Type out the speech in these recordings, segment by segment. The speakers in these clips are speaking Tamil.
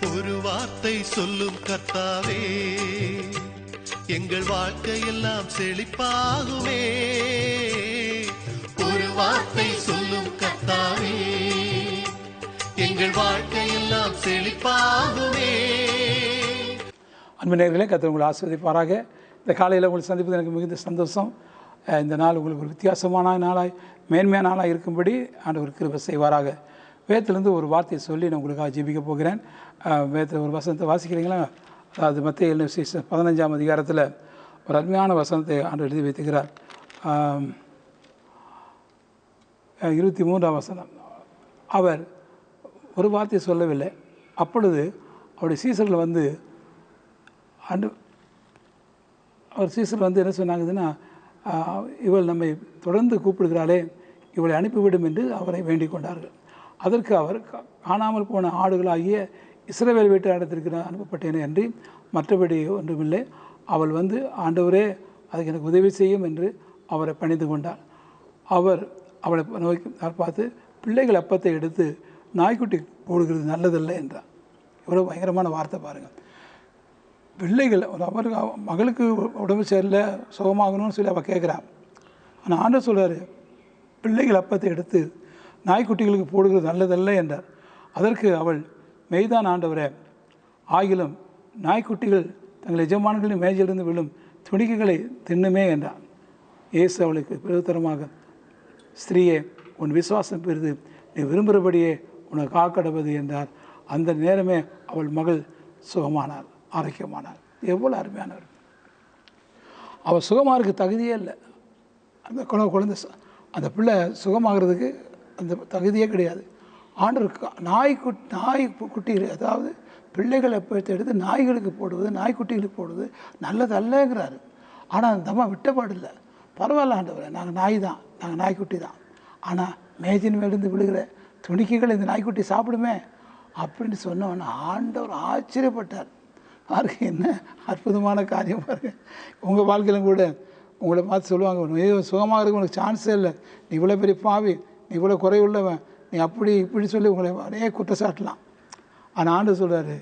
ஒரு வார்த்தை சொல்லும் கர்த்தாவே, எங்கள் வாழ்க்கையெல்லாம் செழிப்பாகுமே. ஒரு வார்த்தை சொல்லும் கர்த்தாவே, எங்கள் வாழ்க்கையெல்லாம் செழிப்பாகுமே. அன்பு நேயர்களே, கர்த்தர் உங்களை ஆசீர்வதிப்பாராக. இந்த காலையில் உங்களை சந்திப்பது எனக்கு மிகுந்த சந்தோஷம். இந்த நாள் உங்களுக்கு ஒரு வித்தியாசமான நாளாய், மேன்மையான நாளாக இருக்கும்படி ஆண்டவர் கிருபை செய்வாராக. வேதத்திலிருந்து ஒரு வார்த்தையை சொல்லி நான் உங்களுக்காக ஜெபிக்க போகிறேன். வேதத்தில் ஒரு வசனத்தை வாசிக்கிறீங்களா? அதாவது மத்தேயு 15ஆம் அதிகாரத்தில் ஒரு அருமையான வசனத்தை ஆண்டவர் எழுதி வைத்துக்கிறார். 23ஆம் வசனம். அவர் ஒரு வார்த்தையை சொல்லவில்லை. அப்பொழுது அவருடைய சீசர்கள் வந்து அவர் சீசர்கள் வந்து என்ன சொன்னாங்கதுன்னா, இவள் நம்மை தொடர்ந்து கூப்பிடுகிறாளே, இவளை அனுப்பிவிடும் என்று அவரை வேண்டிக் கொண்டார்கள். அதற்கு அவர், காணாமல் போன ஆடுகளாகிய இஸ்ரவேல் வீட்டாரிடத்திற்கு அனுப்பப்பட்டேனே அன்றி மற்றபடி ஒன்றுமில்லை. அவள் வந்து, ஆண்டவரே அதுக்கு எனக்கு உதவி செய்யும் என்று அவரை பணிந்து கொண்டார். அவர் அவளை நோக்கி பார்த்து, பிள்ளைகள் அப்பத்தை எடுத்து நாய்க்குட்டி போடுகிறது நல்லதில்லை என்றார். இவ்வளோ பயங்கரமான வார்த்தை பாருங்கள். பிள்ளைகள் அவருக்கு மகளுக்கு உடம்பு சரியில்லை, சுகமாகணும்னு சொல்லி அவள் கேட்குறான். ஆனால் ஆண்டவர் சொல்கிறார், பிள்ளைகள் அப்பத்தை எடுத்து நாய்க்குட்டிகளுக்கு போடுகிறது நல்லதல்ல என்றார். அதற்கு அவள், மெய்தான் ஆண்டவரே, ஆகிலும் நாய்க்குட்டிகள் தங்கள் எஜமான்களின் மேஜிலிருந்து விழும் துணிக்கைகளை தின்னுமே என்றார். இயேசு அவளுக்கு பிரயோத்தரமாக, ஸ்திரீயே, உன் விசுவாசம் பெரிது, நீ விரும்புகிறபடியே உனக்கு காக்கடவது என்றார். அந்த நேரமே அவள் மகள் சுகமானார், ஆரோக்கியமானார். எவ்வளோ அருமையானவர்! அவள் சுகமாகிறதுக்கு தகுதியே இல்லை. அந்த குழந்தை, அந்த பிள்ளை சுகமாகிறதுக்கு அந்த தகுதியே கிடையாது. ஆண்டவருக்கு நாய்க்குட்டிகள், அதாவது பிள்ளைகளை எடுத்து நாய்களுக்கு போடுவது, நாய்க்குட்டிகளுக்கு போடுவது நல்லதல்லங்கிறாரு. ஆனால் அந்த அம்மா விட்டப்பாடில்லை. பரவாயில்ல ஆண்டவரே, நாங்கள் நாய் தான், நாங்கள் நாய்க்குட்டி தான். ஆனால் மேஜின் மேலிருந்து விழுகிற துணிக்கைகள் இந்த நாய்க்குட்டி சாப்பிடுமே அப்படின்னு சொன்னோன்னா ஆண்டவர் ஆச்சரியப்பட்டார். பாருங்க, என்ன அற்புதமான காரியம் பாருங்க. உங்கள் வாழ்க்கையிலும் கூட உங்களை பார்த்து சொல்லுவாங்க, சுகமாகிறதுக்கு உனக்கு சான்ஸே இல்லை, நீ இவ்வளோ பெரிய பாவி, நீ இவ்வளோ குறைவுள்ளவன், நீ அப்படி இப்படி சொல்லி உங்களை நிறைய குற்றச்சாட்டலாம். ஆனால் ஆண்டவர் சொல்கிறாரு,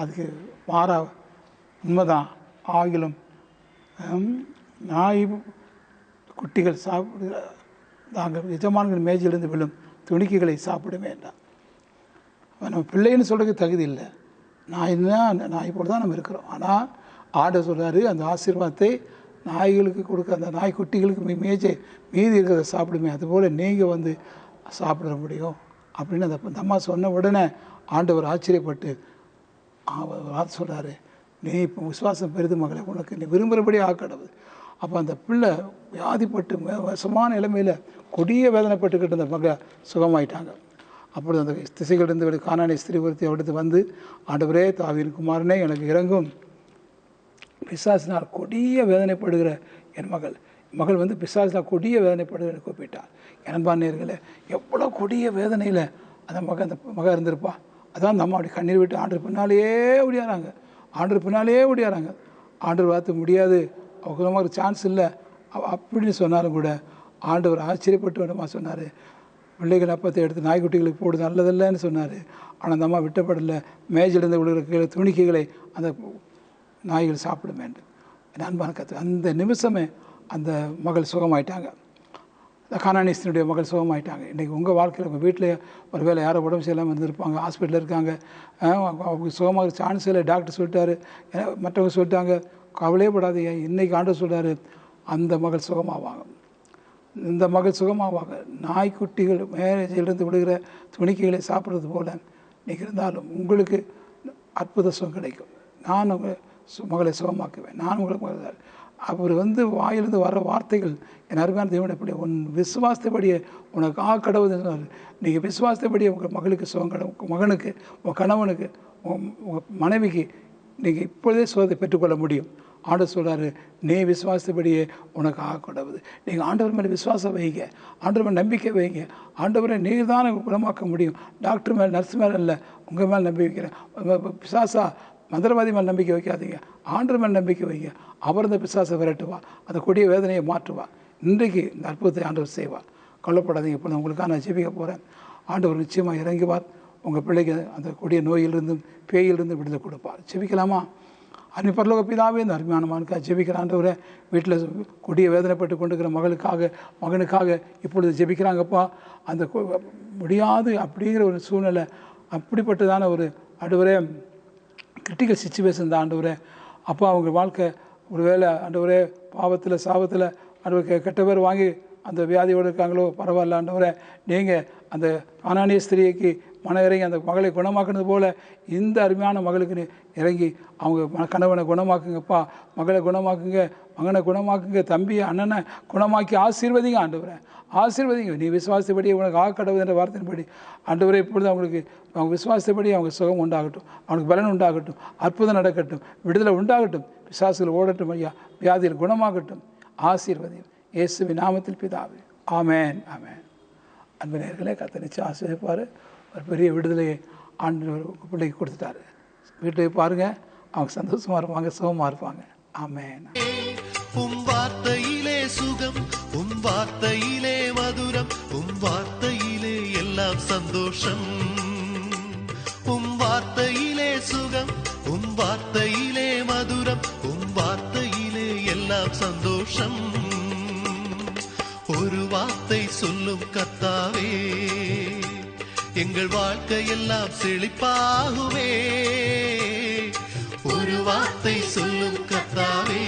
அதுக்கு மாறா உண்மைதான். ஆகிலும் நாய் குட்டிகள் சாப்பிடுகிற நாங்கள் எஜமான்கள் மேஜிலிருந்து விழும் துணிக்கைகளை சாப்பிடுமே என்றான். நம்ம பிள்ளைன்னு சொல்கிறதுக்கு தகுதி இல்லை. நாய் போல தான் நம்ம இருக்கிறோம். ஆனால் ஆண்டவர் சொல்கிறாரு, அந்த ஆசீர்வாதத்தை நாய்களுக்கு கொடுக்க, அந்த நாய்க்குட்டிகளுக்கு மீதி இருக்கிறத சாப்பிடுமே, அதுபோல் நீங்கள் வந்து சாப்பிட முடியும் அப்படின்னு அந்த அம்மா சொன்ன உடனே ஆண்டவர் ஆச்சரியப்பட்டு அவர் சொல்கிறாரு, நீ இப்போ விசுவாசம் பெரிது மகளை, உனக்கு நீ விரும்புகிறபடி ஆக்கடவு. அப்போ அந்த பிள்ளை வியாதிப்பட்டு மோசமான நிலைமையில் கொடிய வேதனைப்பட்டுக்கிட்டு அந்த மகளை சுகமாயிட்டாங்க. அப்பொழுது அந்த திசைகளிலிருந்து கானானிய ஸ்திரீ ஒருத்தி அவடுத்து வந்து, ஆண்டவரே, தாவீதின் குமாரனே, எனக்கு இறங்கும், பிசாசினால் கொடிய வேதனைப்படுகிற என் மகள் வந்து பிசாசினால் கொடிய வேதனைப்படுகிற கூப்பிட்டார். என்பானேர்களே, எவ்வளோ கொடிய வேதனையில் அந்த மகன் இருந்திருப்பா. அதான் அந்த அம்மா அப்படி கண்ணீர் விட்டு ஆண்டவர் பின்னாலேயே ஓடியாராங்க. ஆண்டவர் பார்த்து, முடியாது, அவங்களுக்கு சான்ஸ் இல்லை அப்படின்னு சொன்னாலும் கூட ஆண்டவர் ஆச்சரியப்பட்டு விடமா சொன்னார், பிள்ளைகள் அப்பத்தை எடுத்து நாய்க்குட்டிகளுக்கு போடுது நல்லதில்லைன்னு சொன்னார். ஆனால் அந்த அம்மா விட்டப்படலை. மேஜிலிருந்து விழுகிற துணிக்கைகளை அந்த நாய்கள் சாப்பிடுமே என்று. அன்பான கருத்து, அந்த நிமிஷமே அந்த மகள் சுகமாயிட்டாங்க. அந்த கானானியனுடைய மகள் சுகமாயிட்டாங்க. இன்றைக்கி உங்கள் வாழ்க்கையில், உங்கள் வீட்டில் ஒரு வேளை யாரோ உடம்பு சரியில்லாமல் இருந்திருப்பாங்க, ஹாஸ்பிட்டலில் இருக்காங்க, அவங்க சுகமாக சான்ஸ் இல்லை, டாக்டர் சொல்லிட்டாரு, மற்றவங்க சொல்லிட்டாங்க, கவலையே படாதீங்க, இன்றைக்கி ஆண்டவர் சொல்கிறாரு, அந்த மகள் சுகமாவாங்க. இந்த மகள் சுகமாவாங்க. நாய்க்குட்டிகள் மேலேஜிலிருந்து விடுகிற துணிக்கைகளை சாப்பிட்றது போல் நீங்கள் இருந்தாலும் உங்களுக்கு அற்புத சுகம் கிடைக்கும். நான் உங்கள் மகளை சுகமாக்குவேன், நான் உங்களுக்கு. அவர் வந்து வாயிலிருந்து வர்ற வார்த்தைகள், என் அருமையான தேவன், எப்படி உன் விசுவாசத்தைப்படியே உனக்கு கடவுள். நீங்கள் விசுவாசத்தைப்படியே உங்கள் மகளுக்கு சுகம் உங்கள் மகனுக்கு, உங்கள் கணவனுக்கு, உங்கள் மனைவிக்கு நீங்கள் இப்பொழுதே சுகத்தை பெற்றுக்கொள்ள முடியும். ஆண்டவர் சொல்கிறாரு, நீ விசுவாசப்படியே உனக்கு கடவுது. நீங்கள் ஆண்டவர் மேலே விசுவாசம் வைங்க, ஆண்டவர் மேலே நம்பிக்கை வைங்க. ஆண்டவரை நீர் தான் குணமாக்க முடியும். டாக்டர் மேலே, நர்ஸ் மேலே இல்லை, உங்கள் மேலே நம்பி வைக்கிறேன். பிசாசா மந்திரவாதி மேலே நம்பிக்கை வைக்காதீங்க, ஆண்டவர் மேலே நம்பிக்கை வைங்க. அவர் அந்த பிசாசை விரட்டுவா, அந்த கொடிய வேதனையை மாற்றுவா. இன்றைக்கு இந்த அற்புதத்தை ஆண்டவர் செய்வார். கவலைப்படாதீங்க. இப்போ நான் உங்களுக்காக நான் ஜெபிக்க போகிறேன். ஆண்டவர் நிச்சயமாக இறங்குவார். உங்கள் பிள்ளைக்கு அந்த கொடிய நோயிலிருந்தும் பேயிலிருந்து விடுதலை கொடுப்பார். ஜெபிக்கலாமா? அருமை பரலோக பிதாவே, இந்த அருமையான மகனுக்காக ஜெபிக்கிறான்றவரை வீட்டில் கொடிய வேதனைப்பட்டு கொண்டிருக்கிற மகனுக்காக இப்பொழுது ஜெபிக்கிறாங்கப்பா. அந்த முடியாது அப்படிங்கிற ஒரு சூழ்நிலை, அப்படிப்பட்டதான ஒரு ஆண்டவரே கிரிட்டிக்கல் சிச்சுவேஷன் தான் ஆண்டவரே. அப்பா அவங்க வாழ்க்கை ஒரு வேளை ஆண்டவரே பாவத்தில் சாபத்தில் ஆண்டவர் கெட்ட பேர் வாங்கி அந்த வியாதியோடு இருக்காங்களோ பரவாயில்ல ஆண்டவரே. நீங்கள் அந்த கானானிய ஸ்திரீக்கு மன இறங்கி அந்த மகளை குணமாக்குனது போல் இந்த அருமையான மகளுக்கு இறங்கி அவங்க கணவனை குணமாக்குங்கப்பா, மகளை குணமாக்குங்க, மகனை குணமாக்குங்க, தம்பி அண்ணனை குணமாக்கி ஆசீர்வதிங்க ஆண்டவரை, ஆசீர்வதிங்க. நீ விசுவாசப்படி உனக்கு ஆக்கடவுது என்ற வார்த்தையின்படி ஆண்டவரை இப்பொழுது அவங்களுக்கு அவங்க விசுவாசப்படி அவங்க சுகம் உண்டாகட்டும், அவனுக்கு பலன் உண்டாகட்டும், அற்புதம் நடக்கட்டும், விடுதலை உண்டாகட்டும், பிசாசுகள் ஓடட்டும் ஐயா, வியாதியில் குணமாகட்டும், ஆசீர்வதியும் இயேசுவின் நாமத்தில் பிதாவே, ஆமேன் ஆமேன். அன்பு நேயர்களே, கர்த்தர் நிச்சயம் ஆசீர்வதிப்பார். ஒரு பெரிய விடுதலையை ஆண்டவர் பிள்ளைக்கு கொடுத்துட்டாரு. வீட்டில் பாருங்கள், அவங்க சந்தோஷமாக இருப்பாங்க, சுகமாக இருப்பாங்க. ஆமேன். உம் வார்த்தையிலே சுகம், உம் வார்த்தையிலே மதுரம், உம் வார்த்தையிலே எல்லாம் சந்தோஷம். உம் வார்த்தையிலே சுகம், உம் வார்த்தையிலே மதுரம், உம் வார்த்தையிலே எல்லாம் சந்தோஷம். ஒரு வார்த்தை சொல்லும் கர்த்தாவே, எங்கள் வாழ்க்கையெல்லாம் செழிப்பாகுமே. ஒரு வார்த்தை சொல்லும் கர்த்தாவே,